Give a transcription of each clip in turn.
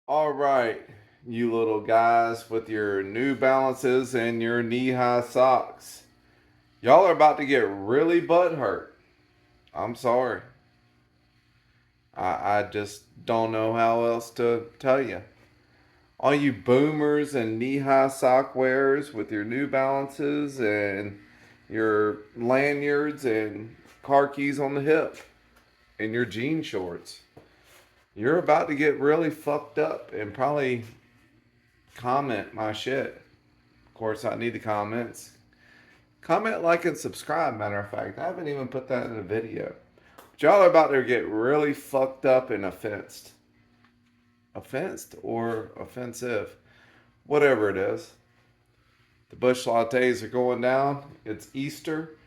All right, you little guys with your New Balances and your knee-high socks. Y'all are about to get really butthurt. I'm sorry. I just don't know how else to tell you. All you boomers and knee-high sock wearers with your New Balances and your lanyards and car keys on the hip and your jean shorts. You're about to get really fucked up and probably comment my shit. Of course, I need the comments. Comment, like, and subscribe. Matter of fact, I haven't even put that in a video. But y'all are about to get really fucked up and offensed. Offensed or offensive. Whatever it is. The bush lattes are going down. It's Easter.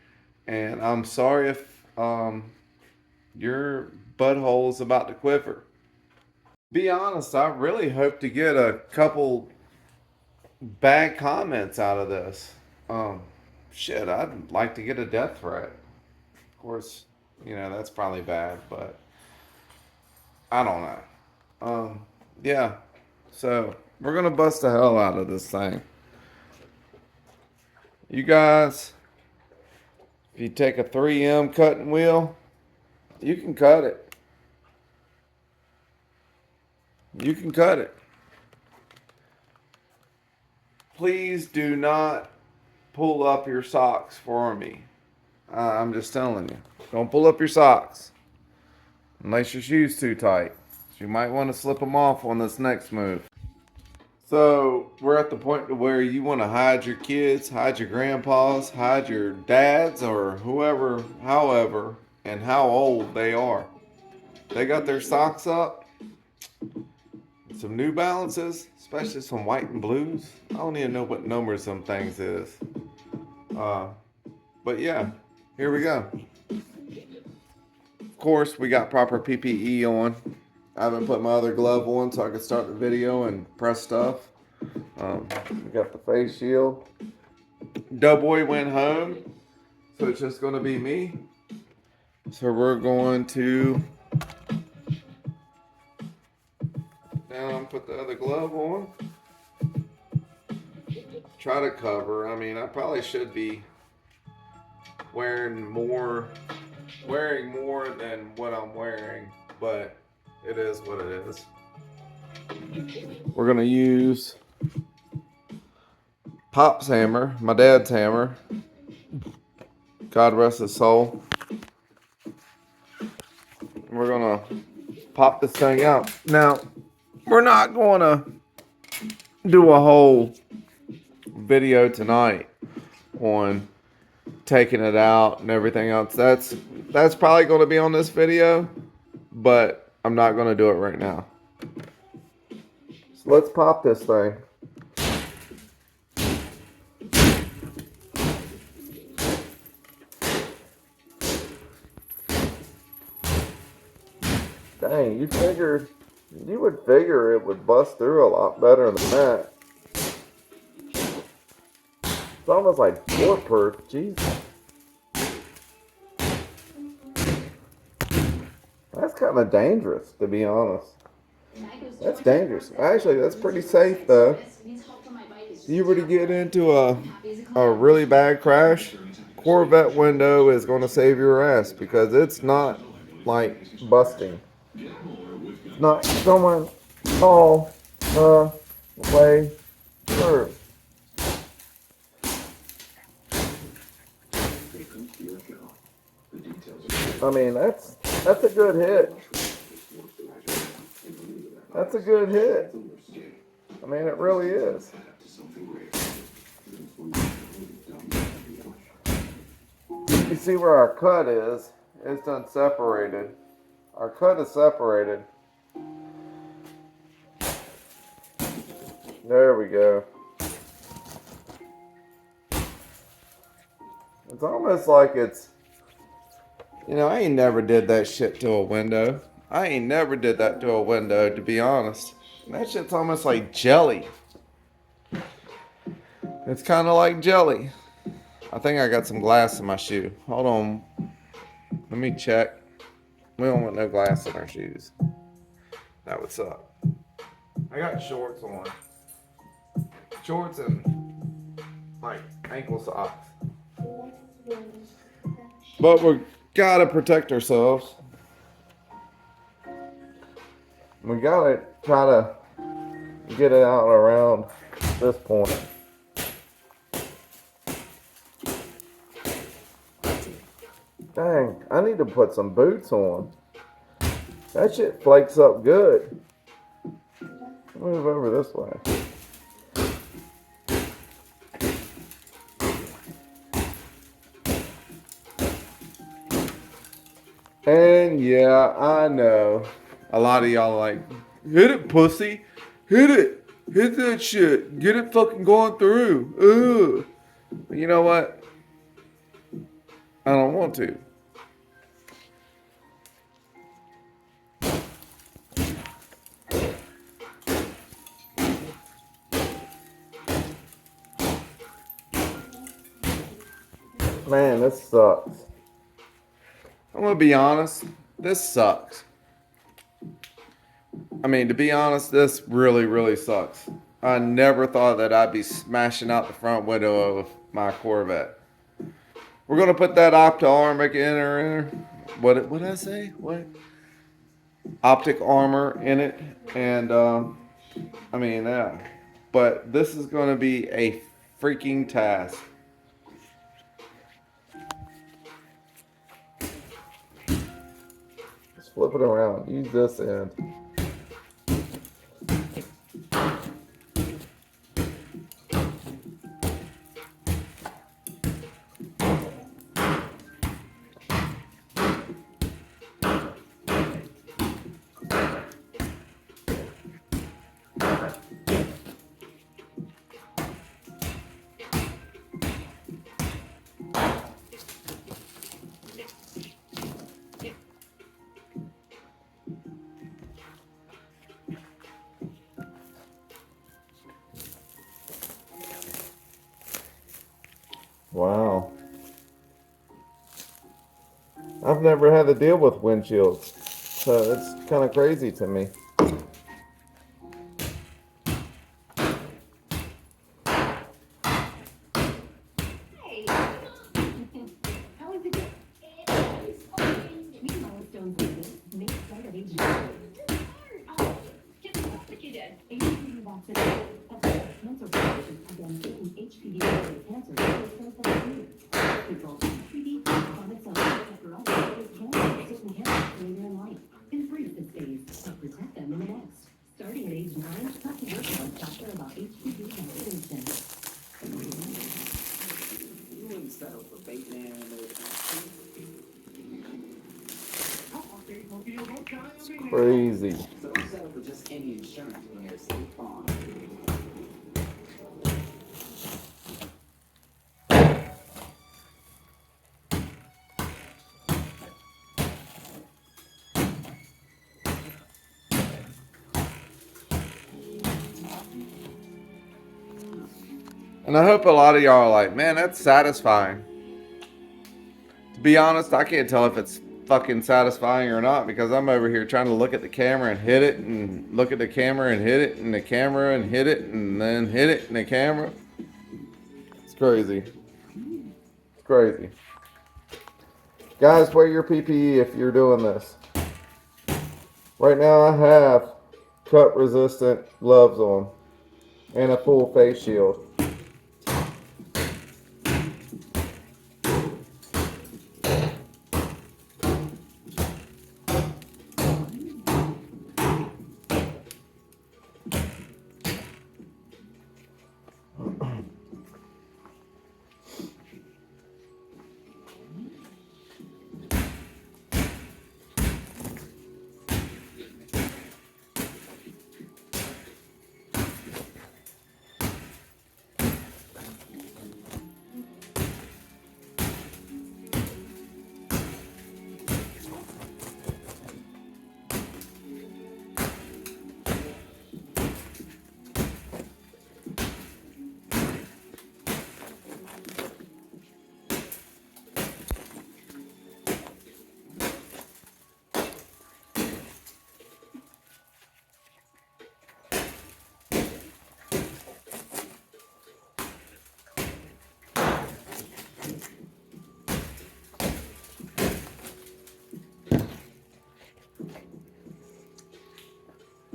And I'm sorry if your butthole is about to quiver. Be honest, I really hope to get a couple bad comments out of this. Um, Shit, I'd like to get a death threat. Of course, that's probably bad, but I don't know. Yeah. So we're gonna bust the hell out of this thing. You guys, if you take a 3M cutting wheel, you can cut it. You can cut it. Please do not pull up your socks for me. I'm just telling you. Don't pull up your socks. Unless your shoe's too tight. You might want to slip them off on this next move. So we're at the point to where you want to hide your kids, hide your grandpas, hide your dads, or whoever, however, and how old they are. They got their socks up, some New Balances, especially some white and blues. I don't even know what number some things is. Uh, but yeah, here we go. Of course, we got proper PPE on. I haven't put my other glove on so I could start the video and press stuff. We got the face shield. Doughboy went home, so it's just going to be me. So we're going to now put the other glove on. Try to cover. I mean, I probably should be wearing more than what I'm wearing, but it is what it is. We're going to use Pop's hammer, my dad's hammer. God rest his soul. We're going to pop this thing out. Now, we're not going to do a whole video tonight on taking it out and everything else. That's probably going to be on this video, but I'm not going to do it right now. So let's pop this thing. Dang, you would figure it would bust through a lot better than that. It's almost like bulletproof. Jeez. That's kind of dangerous, to be honest. That's dangerous. Actually, that's pretty safe, though. If you were to get into a really bad crash, Corvette window is going to save your ass because it's not like busting. It's not going all the way through. I mean, that's a good hit. That's a good hit. I mean, it really is. You see where our cut is? It's done separated. Our cut is separated. There we go. It's almost like it's... I ain't never did that shit to a window. I ain't never did that to a window, to be honest. That shit's almost like jelly. It's kind of like jelly. I think I got some glass in my shoe. Hold on. Let me check. We don't want no glass in our shoes. That would suck. I got shorts on. Shorts and like ankle socks. But we gotta protect ourselves. We gotta try to get it out around this point. Dang, I need to put some boots on. That shit flakes up good. Move over this way. And yeah, I know. A lot of y'all are like, hit it, pussy. Hit it. Hit that shit. Get it fucking going through. Ugh. But you know what? I don't want to. Man, this sucks. I'm gonna be honest. This sucks. I mean, to be honest, this really, really sucks. I never thought that I'd be smashing out the front window of my Corvette. We're gonna put that optic armor in her. What did I say? What? Optic armor in it, and I mean, yeah. But this is gonna be a freaking task. Let's flip it around. Use this end. Wow. I've never had to deal with windshields, so it's kind of crazy to me. It's crazy. And I hope a lot of y'all are like, man, that's satisfying. To be honest, I can't tell if it's fucking satisfying or not because I'm over here trying to look at the camera and hit it and look at the camera and hit it and the camera and hit it and then hit it and the camera. It's crazy. It's crazy. Guys, wear your PPE if you're doing this. Right now I have cut resistant gloves on and a full face shield.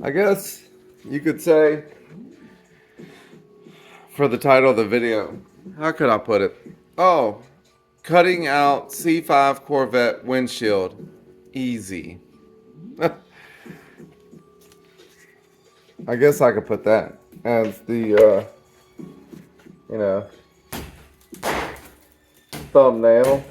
I guess you could say, for the title of the video, how could I put it? Oh, cutting out C5 Corvette windshield. Easy. I guess I could put that as the, you know, thumbnail.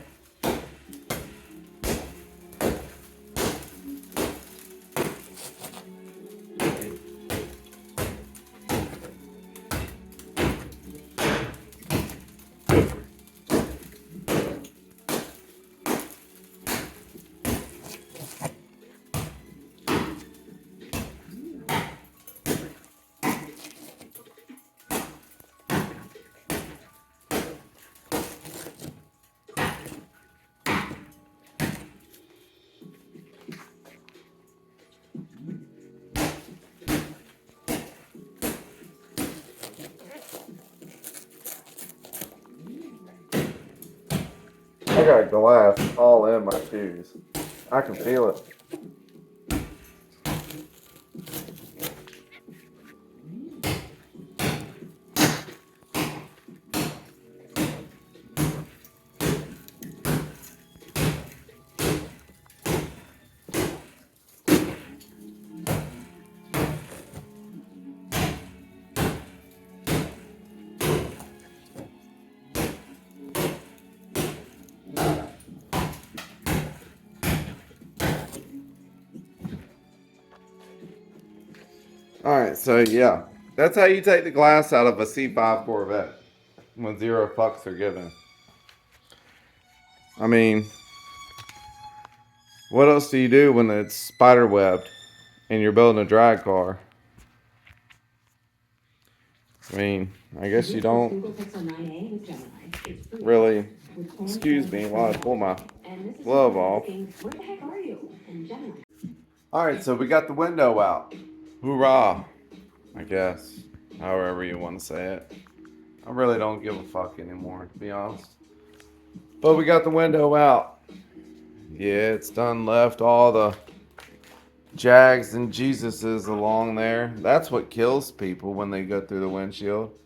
I got glass all in my shoes. I can feel it. Alright, so yeah. That's how you take the glass out of a C5 Corvette when 0 fucks are given. I mean, what else do you do when it's spider webbed and you're building a drag car? I mean, I guess you don't really. Excuse me while I pull my glove off. Alright, so we got the window out. Hoorah! I guess. However you want to say it. I really don't give a fuck anymore, to be honest. But we got the window out. Yeah, it's done left all the Jags and Jesuses along there. That's what kills people when they go through the windshield.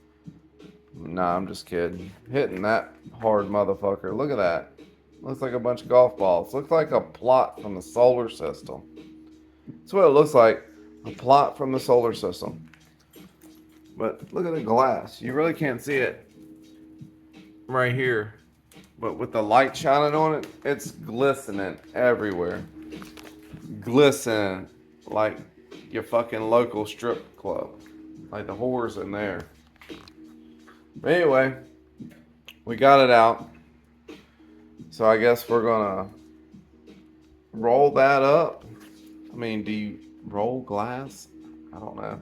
Nah, I'm just kidding. Hitting that hard motherfucker. Look at that. Looks like a bunch of golf balls. Looks like a plot from the solar system. That's what it looks like. A plot from the solar system. But look at the glass. You really can't see it right here. But with the light shining on it, it's glistening everywhere. Glistening like your fucking local strip club. Like the whores in there. But anyway, we got it out. So I guess we're gonna roll that up. I mean, do you roll glass? I don't know.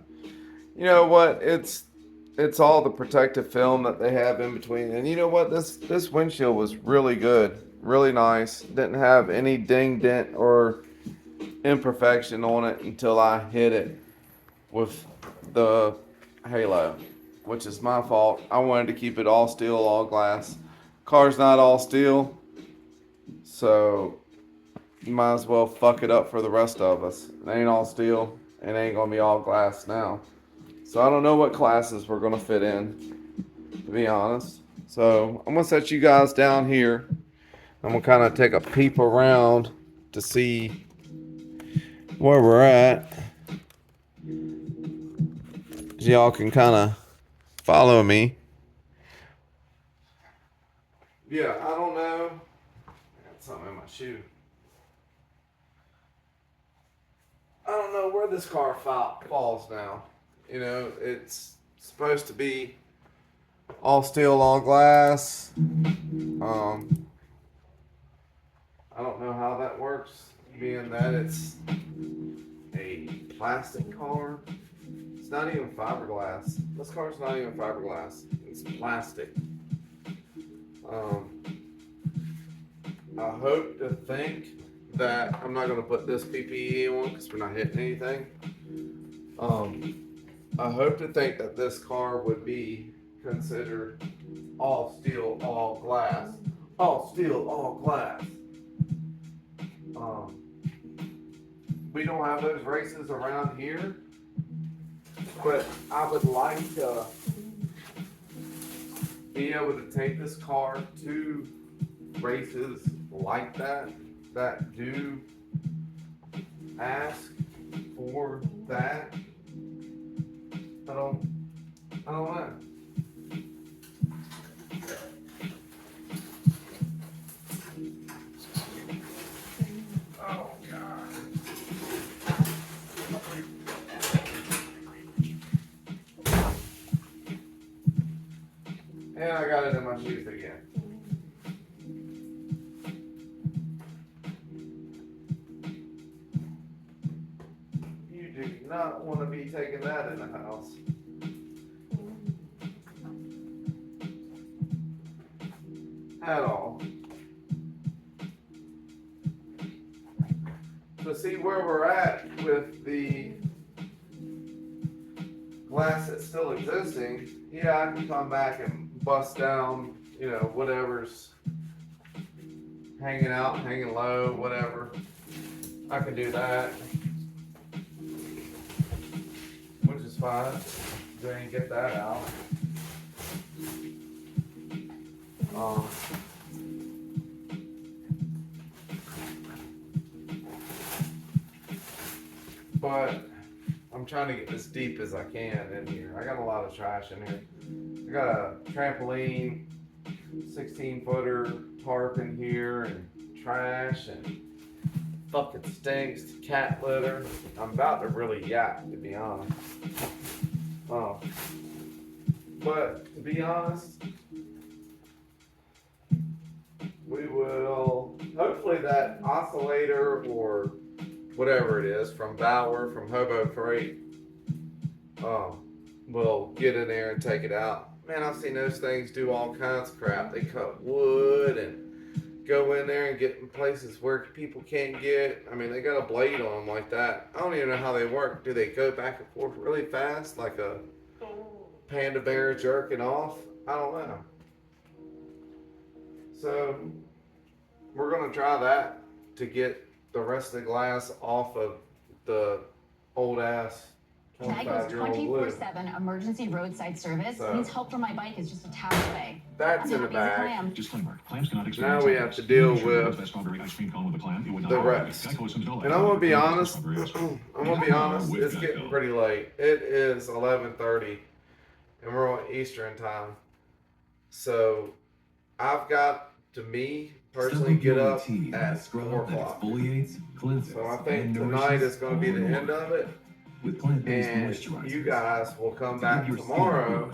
You know what? It's all the protective film that they have in between. And you know what? This windshield was really good, really nice. Didn't have any ding, dent, or imperfection on it until I hit it with the halo, which is my fault. I wanted to keep it all steel, all glass. Car's not all steel, so you might as well fuck it up for the rest of us. It ain't all steel. It ain't gonna be all glass now. So I don't know what classes we're gonna fit in, to be honest. So I'm gonna set you guys down here. I'm gonna kind of take a peep around to see where we're at. Y'all can kind of follow me. Yeah, I don't know. I got something in my shoe. I don't know where this car falls now. You know, it's supposed to be all steel, all glass. I don't know how that works, being that it's a plastic car. It's not even fiberglass. This car's not even fiberglass. It's plastic. I hope to think that I'm not going to put this PPE on because we're not hitting anything. I hope to think that this car would be considered all steel, all glass. All steel, all glass. We don't have those races around here, But I would like to be able to take this car to races like that do ask for that. I don't know. Oh God. And I got it in my shoes again. You do not want to be taking that in the house. At all. So see where we're at with the glass that's still existing. Yeah, I can come back and bust down, you know, whatever's hanging out, hanging low, whatever. I can do that, which is fine. Then get that out. But I'm trying to get as deep as I can in here. I got a lot of trash in here. I got a trampoline, 16-footer tarp in here, and trash, and fucking stinks, cat litter. I'm about to really yak, to be honest. But to be honest, we will, hopefully that oscillator or whatever it is from Bauer, from Hobo Freight, will get in there and take it out. Man, I've seen those things do all kinds of crap. They cut wood and go in there and get in places where people can't get. I mean, they got a blade on them like that. I don't even know how they work. Do they go back and forth really fast like a panda bear jerking off? I don't know. So we're going to try that to get the rest of the glass off of the old ass 25-year-old wood. 24/7 emergency roadside service. So, needs help from my bike is just a tap away. That's in the bag. Disclaimer. Clams cannot Now we have to deal with the rest. And I'm gonna be honest. It's getting pretty late. It is 11:30, and we're on Eastern time. So I've got to personally get up at 4 o'clock. So I think tonight is going to be the end of it. And you guys will come back tomorrow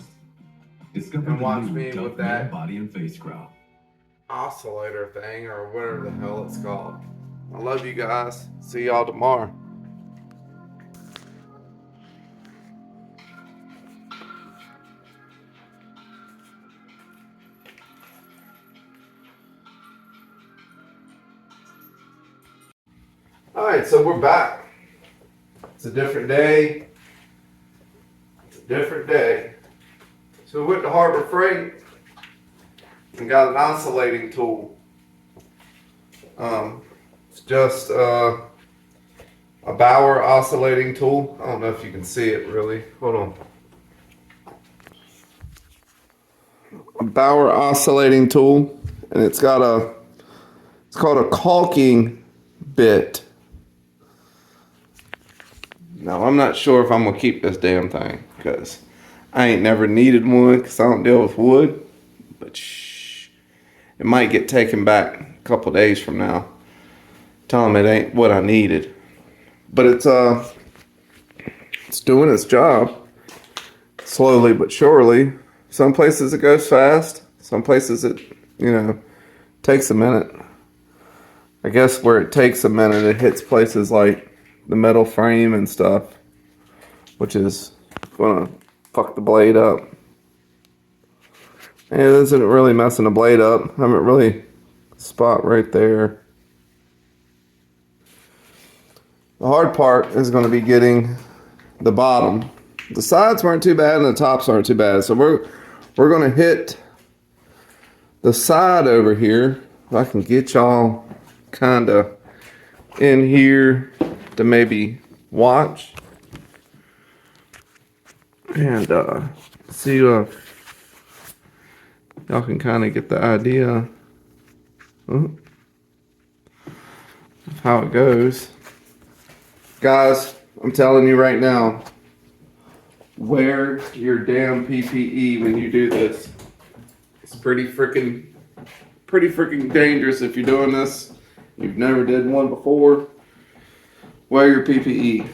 and watch me with that body and face scrub oscillator thing or whatever the hell it's called. I love you guys. See y'all tomorrow. All right, so we're back. It's a different day. So we went to Harbor Freight and got an oscillating tool. It's just a Bauer oscillating tool. I don't know if you can see it really. Hold on. A Bauer oscillating tool, and it's called a caulking bit. Now, I'm not sure if I'm going to keep this damn thing because I ain't never needed one because I don't deal with wood. But it might get taken back a couple days from now. Tell them it ain't what I needed. But it's doing its job slowly but surely. Some places it goes fast. Some places it, takes a minute. I guess where it takes a minute, it hits places like the metal frame and stuff, which is gonna fuck the blade up. And it isn't really messing the blade up. I haven't really spot right there. The hard part is going to be getting the bottom. The sides weren't too bad and the tops aren't too bad. So we're going to hit the side over here. If I can get y'all kind of in here to maybe watch. and see if y'all can kind of get the idea of how it goes. Guys, I'm telling you right now, wear your damn PPE when you do this. It's pretty freaking dangerous if you're doing this. You've never did one before. Wear your PPE.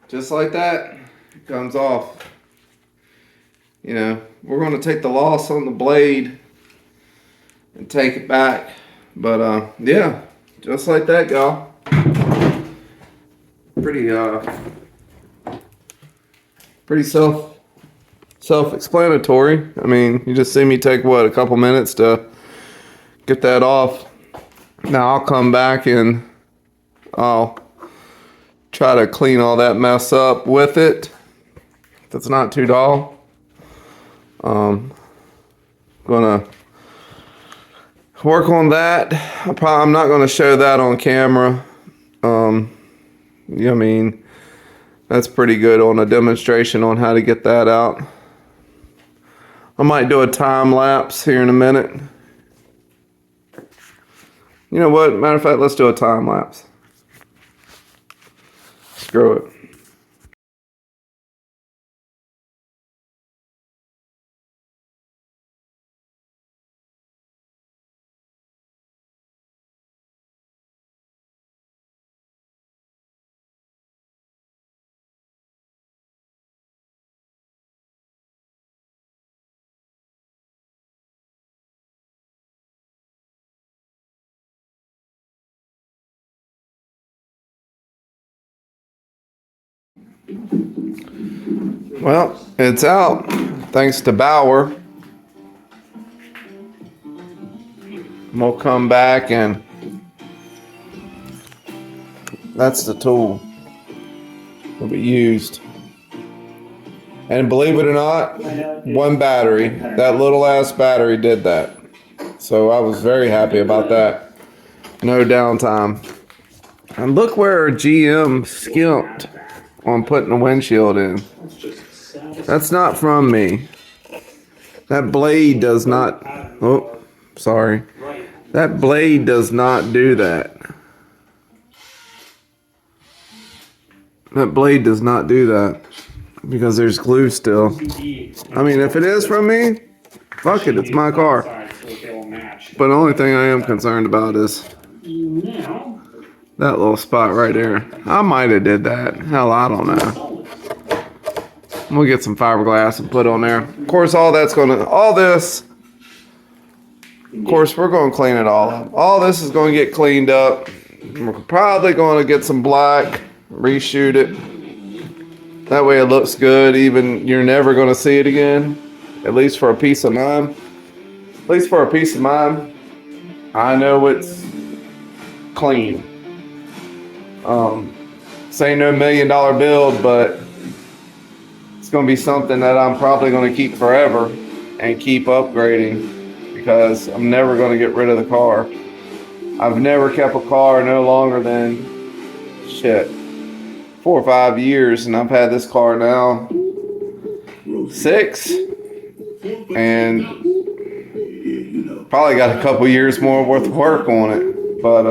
Just like that, it comes off. You know, we're going to take the loss on the blade and take it back. But yeah, just like that, y'all. Pretty self-explanatory. I mean, you just see me take what, a couple minutes to get that off. Now I'll come back and I'll try to clean all that mess up with it. That's not too dull. Gonna work on that. I'm not gonna show that on camera. I mean, that's pretty good on a demonstration on how to get that out. I might do a time lapse here in a minute. You know what? Matter of fact, let's do a time lapse. Screw it. Well, it's out, thanks to Bauer. We'll come back and that's the tool that we used. And believe it or not, one battery, that little ass battery did that. So I was very happy about that. No downtime. And look where GM skimped on putting the windshield in. That's not from me. That blade does not, oh, sorry. That blade does not do that. That blade does not do that because there's glue still. I mean, if it is from me, fuck it, it's my car. But the only thing I am concerned about is that little spot right there. I might have did that. Hell, I don't know. We'll get some fiberglass and put on there. Of course, all this, of course, we're going to clean it all up. All this is going to get cleaned up. We're probably going to get some black, reshoot it. That way it looks good. Even you're never going to see it again. At least for a peace of mind. At least for a peace of mind. I know it's clean. Say no $1 million build, but it's going to be something that I'm probably going to keep forever and keep upgrading because I'm never going to get rid of the car. I've never kept a car no longer than 4 or 5 years, and I've had this car now 6, and probably got a couple years more worth of work on it. But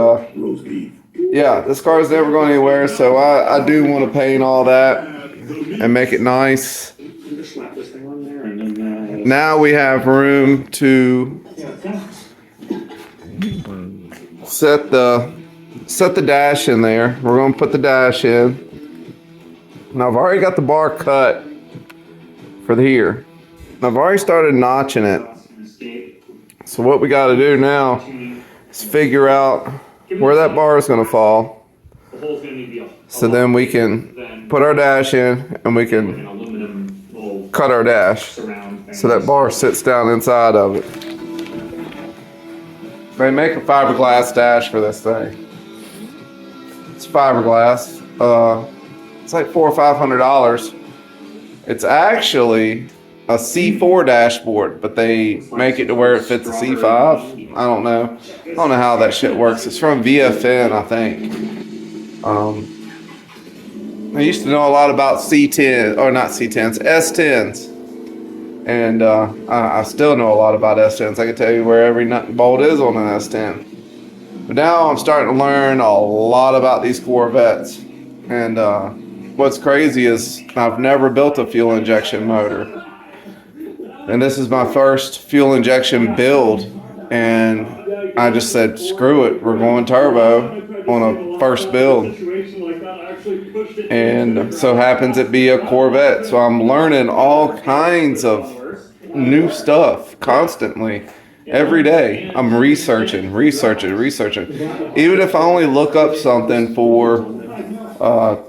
yeah, this car is never going anywhere, so I do want to paint all that and make it nice. Now we have room to set the dash in there. We're going to put the dash in. Now I've already got the bar cut for here. And I've already started notching it. So what we got to do now is figure out where that bar is going to fall. So then we can put our dash in and we can cut our dash so that bar sits down inside of it. They make a fiberglass dash for this thing. It's fiberglass. It's like $400 or $500. It's actually a C4 dashboard, but they make it to where it fits a C5. I don't know. I don't know how that shit works. It's from VFN, I think. I used to know a lot about C10, or not C10s, S10s. And I still know a lot about S10s. I can tell you where every nut and bolt is on an S10. But now I'm starting to learn a lot about these Corvettes. And what's crazy is I've never built a fuel injection motor. And this is my first fuel injection build. And I just said, screw it, we're going turbo on a first build. And so happens it be a Corvette. So I'm learning all kinds of new stuff constantly. Every day I'm researching. Even if I only look up something for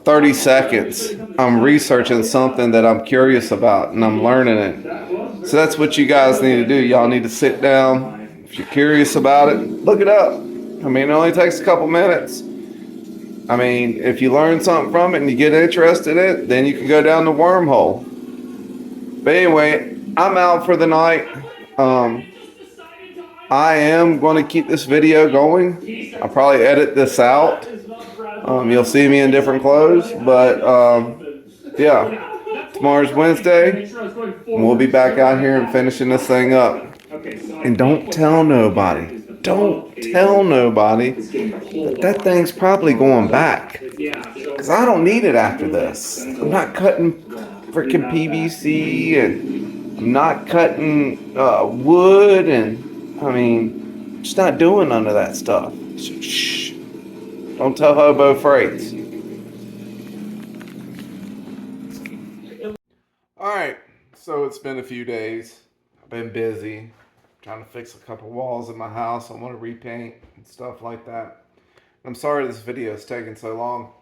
30 seconds, I'm researching something that I'm curious about and I'm learning it. So that's what you guys need to do. Y'all need to sit down. If you're curious about it, look it up. I mean, it only takes a couple minutes. I mean, if you learn something from it and you get interested in it, then you can go down the wormhole. But anyway, I'm out for the night. I am going to keep this video going. I'll probably edit this out. You'll see me in different clothes, but yeah. Tomorrow's Wednesday, and we'll be back out here and finishing this thing up. And don't tell nobody. Don't tell nobody that thing's probably going back. Because I don't need it after this. I'm not cutting freaking PVC, and I'm not cutting wood, and I mean, just not doing none of that stuff. So, shh. Don't tell Hobo Freights. Alright, so it's been a few days. I've been busy trying to fix a couple walls in my house. I want to repaint and stuff like that. I'm sorry this video is taking so long.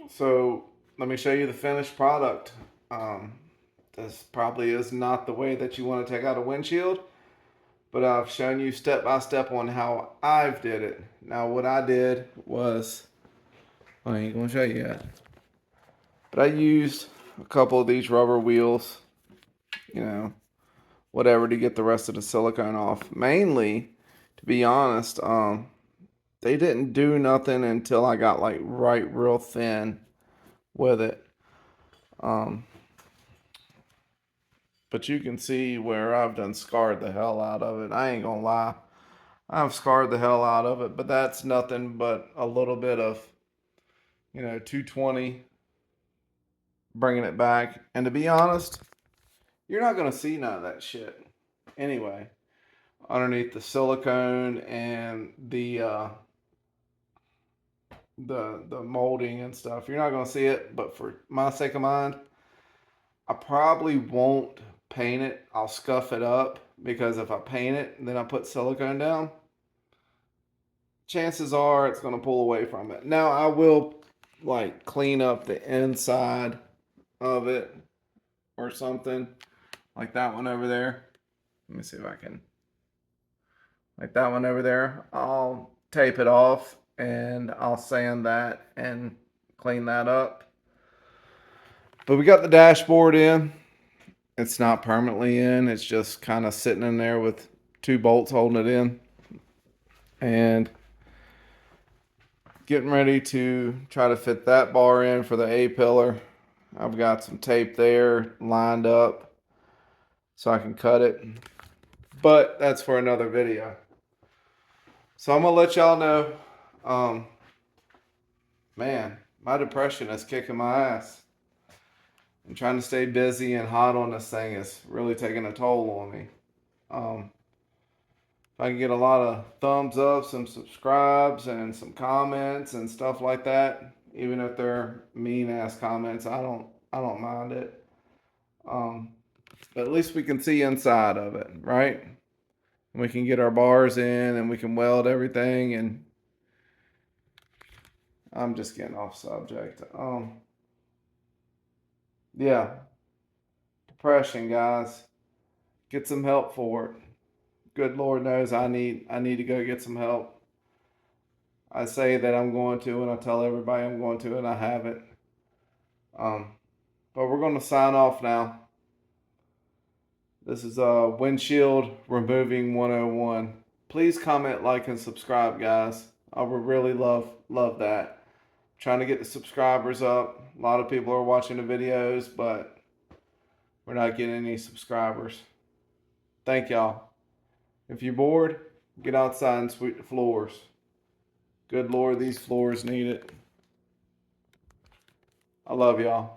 So let me show you the finished product. This probably is not the way that you want to take out a windshield, but I've shown you step by step on how I've did it. Now what I did was, I ain't gonna show you yet, but I used a couple of these rubber wheels, you know, whatever, to get the rest of the silicone off. Mainly, to be honest, they didn't do nothing until I got like real thin with it. But you can see where I've done scarred the hell out of it. I ain't gonna lie. I've scarred the hell out of it, but that's nothing but a little bit of 220, bringing it back. And to be honest, you're not going to see none of that shit anyway underneath the silicone and the molding and stuff. You're not going to see it, but for my sake of mind, I probably won't paint it. I'll scuff it up, because if I paint it and then I put silicone down, chances are it's going to pull away from it. Now I will like clean up the inside of it or something, like that one over there. Let me see if I can, like that one over there. I'll tape it off and I'll sand that and clean that up. But we got the dashboard in. It's not permanently in. It's just kind of sitting in there with 2 bolts holding it in. And getting ready to try to fit that bar in for the A-pillar. I've got some tape there lined up so I can cut it. But that's for another video. So I'm going to let y'all know. Man, my depression is kicking my ass. And trying to stay busy and hot on this thing is really taking a toll on me. If I can get a lot of thumbs up, some subscribes, and some comments and stuff like that, even if they're mean ass comments, I don't mind it. But at least we can see inside of it, right? And we can get our bars in and we can weld everything. And I'm just getting off subject. Yeah, depression, guys. Get some help for it. Good Lord knows I need to go get some help. I say that I'm going to, and I tell everybody I'm going to, and I haven't. But we're going to sign off now. This is Windshield Removing 101. Please comment, like, and subscribe, guys. I would really love that. Trying to get the subscribers up. A lot of people are watching the videos, but we're not getting any subscribers. Thank y'all. If you're bored, get outside and sweep the floors. Good Lord, these floors need it. I love y'all.